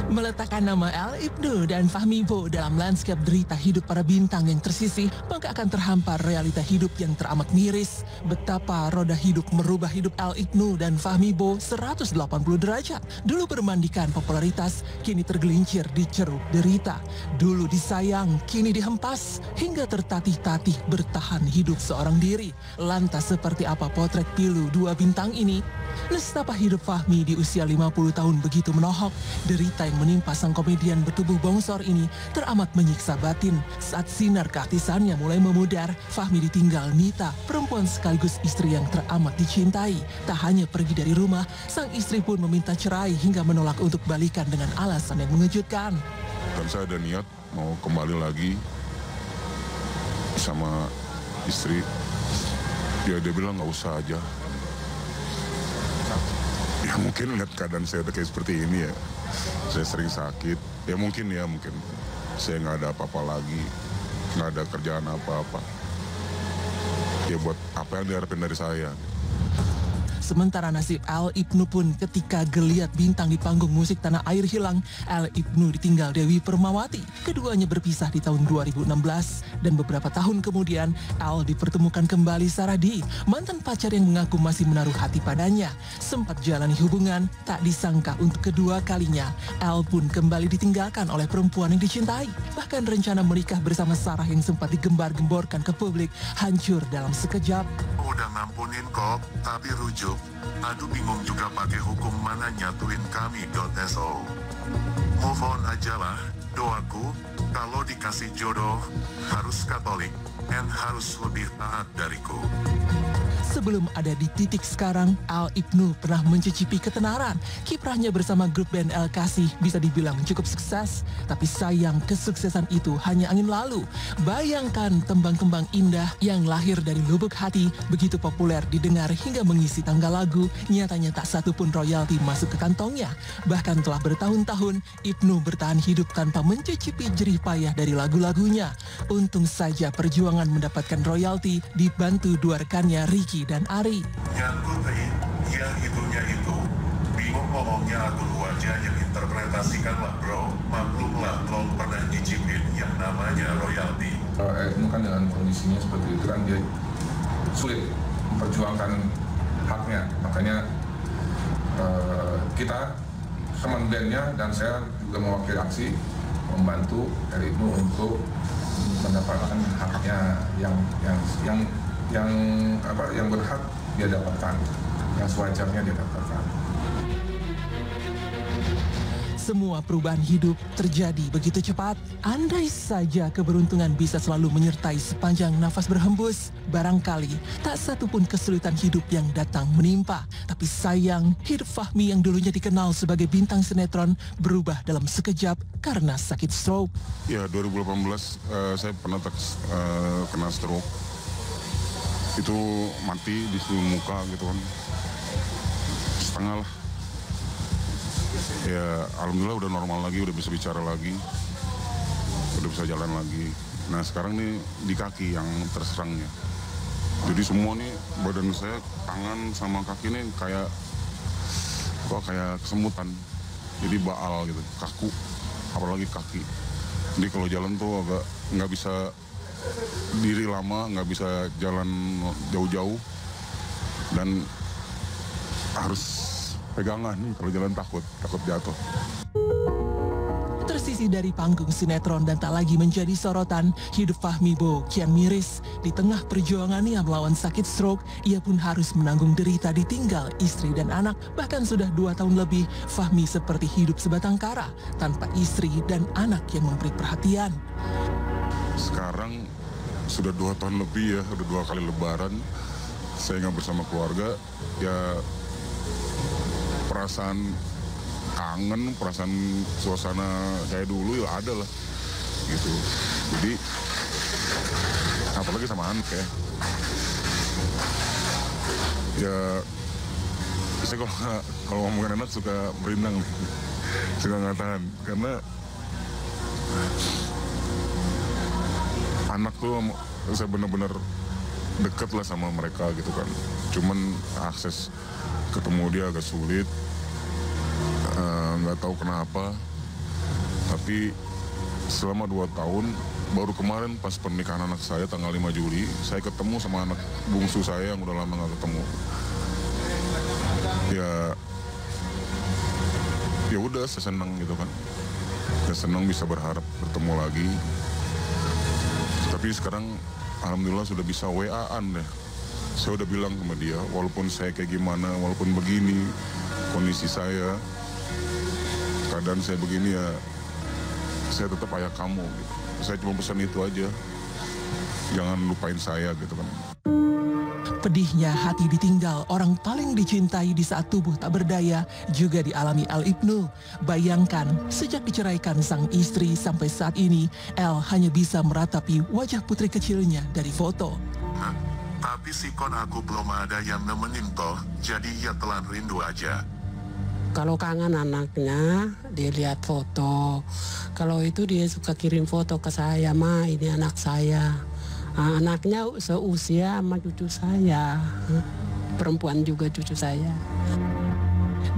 Meletakkan nama El Ibnu dan Fahmi Bo dalam lanskap derita hidup para bintang yang tersisih, maka akan terhampar realita hidup yang teramat miris. Betapa roda hidup merubah hidup El Ibnu dan Fahmi Bo 180 derajat. Dulu bermandikan popularitas, kini tergelincir di ceruk derita. Dulu disayang, kini dihempas, hingga tertatih-tatih bertahan hidup seorang diri. Lantas seperti apa potret pilu dua bintang ini? Nestapa hidup Fahmi di usia 50 tahun begitu menohok. Derita yang menimpa sang komedian bertubuh bongsor ini teramat menyiksa batin. Saat sinar keartisannya mulai memudar, Fahmi ditinggal Nita, perempuan sekaligus istri yang teramat dicintai. Tak hanya pergi dari rumah, sang istri pun meminta cerai hingga menolak untuk balikan dengan alasan yang mengejutkan. Dan saya ada niat mau kembali lagi sama istri. Dia bilang nggak usah aja. Ya mungkin lihat keadaan saya udah kayak seperti ini ya. Saya sering sakit. Ya mungkin saya nggak ada apa-apa lagi. Nggak ada kerjaan apa-apa. Ya buat apa yang diharapin dari saya. Sementara nasib El Ibnu pun ketika geliat bintang di panggung musik tanah air hilang, El Ibnu ditinggal Dewi Permawati. Keduanya berpisah di tahun 2016 dan beberapa tahun kemudian El dipertemukan kembali Saradi, mantan pacar yang mengaku masih menaruh hati padanya. Sempat jalani hubungan, tak disangka untuk kedua kalinya El pun kembali ditinggalkan oleh perempuan yang dicintai. Bahkan rencana menikah bersama Sarah yang sempat digembar-gemborkan ke publik hancur dalam sekejap. Udah ngampunin kok, tapi rujuk. Aduh bingung juga pakai hukum mana nyatuin kami.so. Move on aja lah, doaku, kalau dikasih jodoh, harus Katolik, dan harus lebih taat dariku. Sebelum ada di titik sekarang, El Ibnu pernah mencicipi ketenaran. Kiprahnya bersama grup band El Kasih bisa dibilang cukup sukses. Tapi sayang kesuksesan itu hanya angin lalu. Bayangkan tembang-tembang indah yang lahir dari lubuk hati begitu populer didengar hingga mengisi tanggal lagu. Nyatanya tak satu pun royalti masuk ke kantongnya. Bahkan telah bertahun-tahun, Ibnu bertahan hidup tanpa mencicipi jerih payah dari lagu-lagunya. Untung saja perjuangan mendapatkan royalti dibantu dua rekannya Ricky dan Ari. Nyangkutin, yang itunya itu. Bingung ngomongnya aku lu aja yang interpretasikan lah bro. Maklum lah lo pernah nyicipin yang namanya royalti. Itu kan dengan kondisinya seperti itu kan dia sulit memperjuangkan haknya. Makanya kita teman bandnya dan saya juga mewakili aksi membantu dari itu untuk mendapatkan haknya yang berhak dia dapatkan, yang sewajarnya dia dapatkan. Semua perubahan hidup terjadi begitu cepat. Andai saja keberuntungan bisa selalu menyertai sepanjang nafas berhembus, barangkali tak satu pun kesulitan hidup yang datang menimpa. Tapi sayang, hidup Fahmi yang dulunya dikenal sebagai bintang sinetron berubah dalam sekejap karena sakit stroke. Ya 2018 saya pernah kena stroke. Itu mati di seluruh muka gitu kan. Setengah lah. Ya alhamdulillah udah normal lagi, udah bisa bicara lagi, udah bisa jalan lagi. Nah sekarang nih di kaki yang terserangnya. Jadi semua nih badan saya, tangan sama kaki nih kayak kesemutan. Jadi baal gitu, kaku, apalagi kaki. Jadi kalau jalan tuh agak nggak bisa diri lama, nggak bisa jalan jauh-jauh dan harus pegangan nih kalau jalan takut jatuh. Tersisih dari panggung sinetron dan tak lagi menjadi sorotan, hidup Fahmi Bo kian miris. Di tengah perjuangannya melawan sakit stroke, ia pun harus menanggung derita ditinggal istri dan anak. Bahkan sudah 2 tahun lebih, Fahmi seperti hidup sebatang kara tanpa istri dan anak yang memberi perhatian. Sekarang sudah 2 tahun lebih ya, udah 2 kali lebaran saya nggak bersama keluarga. Ya perasaan kangen, perasaan suasana kayak dulu ya ada lah gitu. Jadi apalagi sama anak ya. Ya saya kalau ngomongin anak suka merindang, suka nggak tahan karena anak tuh saya benar-benar deket lah sama mereka gitu kan. Cuman akses ketemu dia agak sulit, nggak tahu kenapa. Tapi selama 2 tahun, baru kemarin pas pernikahan anak saya tanggal 5 Juli, saya ketemu sama anak bungsu saya yang udah lama gak ketemu. Ya udah, saya senang gitu kan. Saya senang bisa berharap bertemu lagi. Tapi sekarang alhamdulillah sudah bisa WA-an deh. Saya udah bilang sama dia, walaupun saya kayak gimana, walaupun begini kondisi saya, keadaan saya begini ya, saya tetap ayah kamu gitu. Saya cuma pesan itu aja, jangan lupain saya gitu kan. Pedihnya hati ditinggal orang paling dicintai di saat tubuh tak berdaya juga dialami El Ibnu. Bayangkan, sejak diceraikan sang istri sampai saat ini, El hanya bisa meratapi wajah putri kecilnya dari foto. Tapi sikon aku belum ada yang nemenin toh, jadi ya telan rindu aja. Kalau kangen anaknya, dia lihat foto. Kalau itu dia suka kirim foto ke saya, Ma, ini anak saya. Anaknya seusia sama cucu saya. Perempuan juga cucu saya.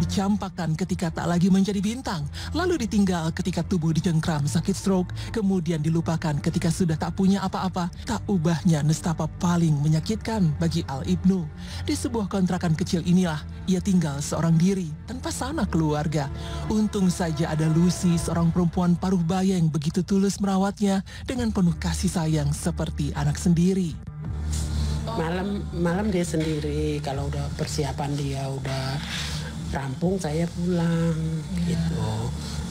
Dicampakkan ketika tak lagi menjadi bintang, lalu ditinggal ketika tubuh dicengkram sakit stroke, kemudian dilupakan ketika sudah tak punya apa-apa. Tak ubahnya nestapa paling menyakitkan bagi El Ibnu. Di sebuah kontrakan kecil inilah ia tinggal seorang diri tanpa sanak keluarga. Untung saja ada Lucy, seorang perempuan paruh baya yang begitu tulus merawatnya dengan penuh kasih sayang seperti anak sendiri. Malam dia sendiri, kalau udah persiapan dia udah rampung saya pulang gitu.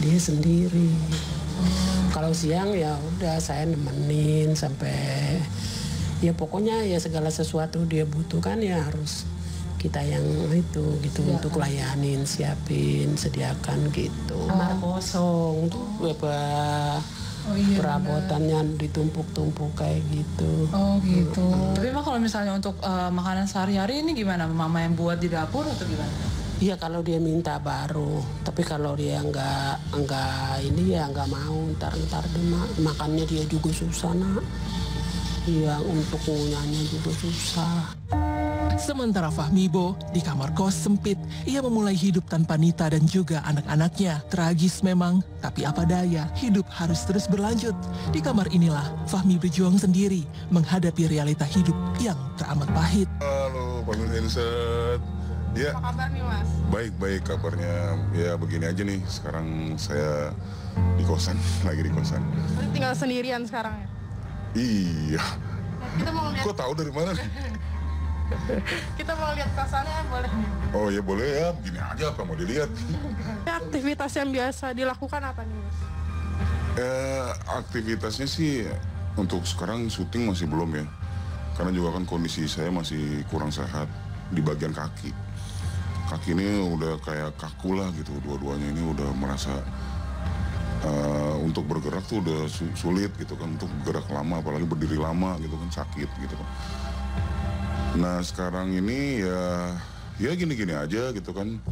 Dia sendiri. Kalau siang ya udah saya nemenin sampai ya pokoknya ya segala sesuatu dia butuhkan ya harus kita yang itu gitu ya, untuk layanin, siapin, sediakan gitu. Kamar kosong tuh perabotannya ditumpuk-tumpuk kayak gitu. Oh gitu. Tapi Mah kalau misalnya untuk makanan sehari-hari ini gimana? Mama yang buat di dapur atau gimana? Iya kalau dia minta baru, tapi kalau dia nggak ini ya nggak mau, ntar makannya dia juga susah nak. Iya untuk ngunyahnya juga susah. Sementara Fahmibo di kamar kos sempit, ia memulai hidup tanpa Nita dan juga anak-anaknya. Tragis memang, tapi apa daya, hidup harus terus berlanjut. Di kamar inilah Fahmi berjuang sendiri menghadapi realita hidup yang teramat pahit. Halo, Pak Vincent. Ya. Apa kabar nih Mas? Baik-baik kabarnya. Ya begini aja nih, sekarang saya di kosan, lagi di kosan. Tinggal sendirian sekarang ya? Iya. Kita mau lihat. Kok tahu dari mana? Kita mau lihat kosannya, boleh? Oh ya boleh ya, begini aja apa mau dilihat. Aktivitas yang biasa dilakukan apa nih Mas? Aktivitasnya sih untuk sekarang syuting masih belum ya. Karena juga kan kondisi saya masih kurang sehat di bagian kaki. Kaki ini udah kayak kaku lah gitu, dua-duanya ini udah merasa untuk bergerak tuh udah sulit gitu kan, untuk bergerak lama, apalagi berdiri lama gitu kan sakit gitu kan. Nah sekarang ini ya gini-gini aja gitu kan.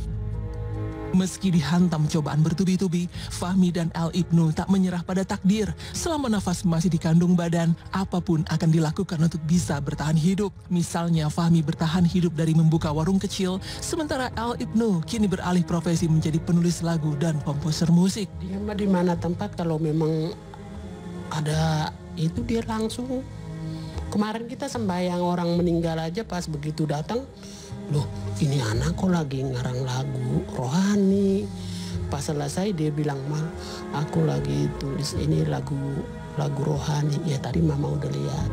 Meski dihantam cobaan bertubi-tubi, Fahmi dan El Ibnu tak menyerah pada takdir. Selama nafas masih dikandung badan, apapun akan dilakukan untuk bisa bertahan hidup. Misalnya Fahmi bertahan hidup dari membuka warung kecil, sementara El Ibnu kini beralih profesi menjadi penulis lagu dan komposer musik. Dia mah di mana tempat kalau memang ada itu dia langsung. Kemarin kita sembahyang orang meninggal aja, pas begitu datang, loh ini anak kok lagi ngarang lagu rohani. Pas selesai dia bilang, Ma aku lagi tulis ini lagu rohani. Ya tadi Mama udah lihat.